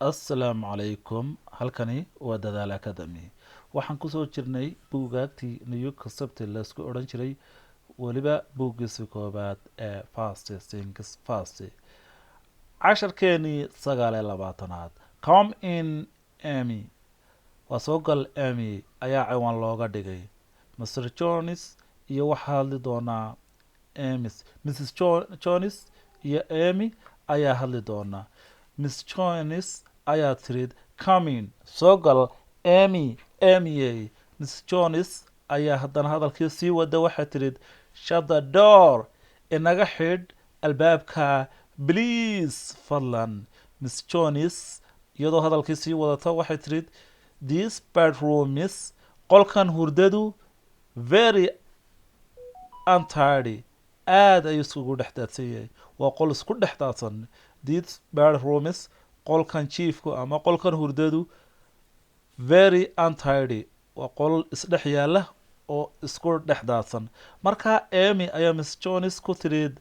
Assalaamu calaykum halkani waa Dadaal Academy. Waxaan kusoo jirnay buugaagtii New Concept la isku odhan jiray weliba buuggiisa koobaad ee Fast Things Fast. Casharkeenii 29aad Come in Amy waa soo gal Amy ayaa ciwaan looga dhigay. Mr. Jones iyo waxaa hadli doonaa Mrs. Jones iyo Amy ayaa hadli doonaa. Miss Jones ayaa tirid come in soo gal Amy. Miss Jones ayaa haddana hadalkii sii wada waxay tirid shut the door inaga xidh albaabka please fadlan. Miss Jones iyadoo hadalkii sii wadata waxay tirid this bedroom is qolkan hurdadu very untidy aad ayuu isugu dhex daadsan yahay. waa qol isku dhex daadsan. This bedroom is qolkan jiifku ama qolkan hurdadu very untidy waa qol isdhex yaala oo isku dhex daadsan. marka Amy ayaa Miss Jones ku tirid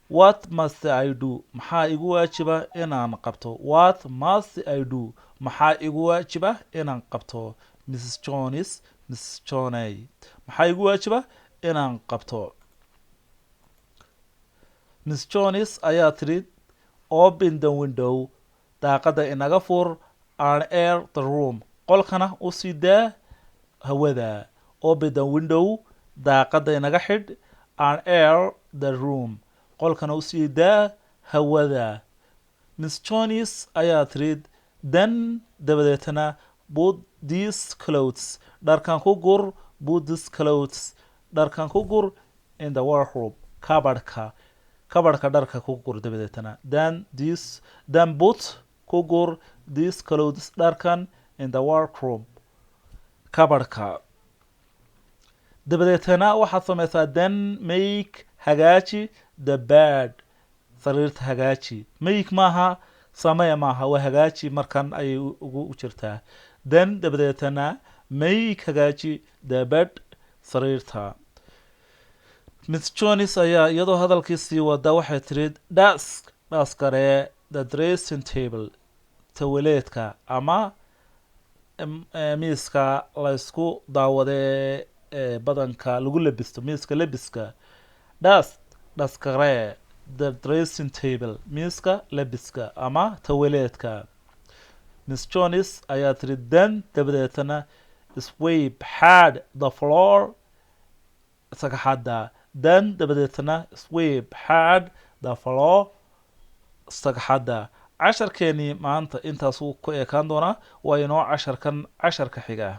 what must I do maxaa igu waajiba inaan qabto. what must I do maxaa igu waajiba inaan qabto. Mrs. Jones maxaa igu waajiba inaan qabto. Miss Jones ayaa tirid open the window daaqada inaga fur and air the room qolkana u sii daa hawada. open the window daaqada inaga xidh and air the room qolkana u sii daa hawada. Miss Jones ayaa tirid then dabadeetana put these clothes dharkan ku gur put these clothes dharkan ku gur in the wardrobe kabadhka dharka ku gur dabadeetana then put ku gur these clothes dharkan in the wardrobe kabadhka. dabadeetana waxaad samaysaa then make hagaaji the bed sariirta hagaaji. make maaha samee maaha waa hagaaji markan ayay ugu jirtaa. then dabadeetana make hagaaji the bed sariirta. Miss Jones ayaa iyadoo hadalkii sii wada waxay tirid daskaree the dressing table tawaleedka ama miiska la isku daawadee badanka lagu labisto miiska labiska. daskaree the dressing table miiska labiska ama tawaleedka. Miss Jones ayaa tirid then dabadeetana sweep hard the floor sagxadda. then dabadeetana sweep hard the floor sagxadda. casharkeenii maanta intaasuu ku ekaan doonaa waa inoo casharka xiga.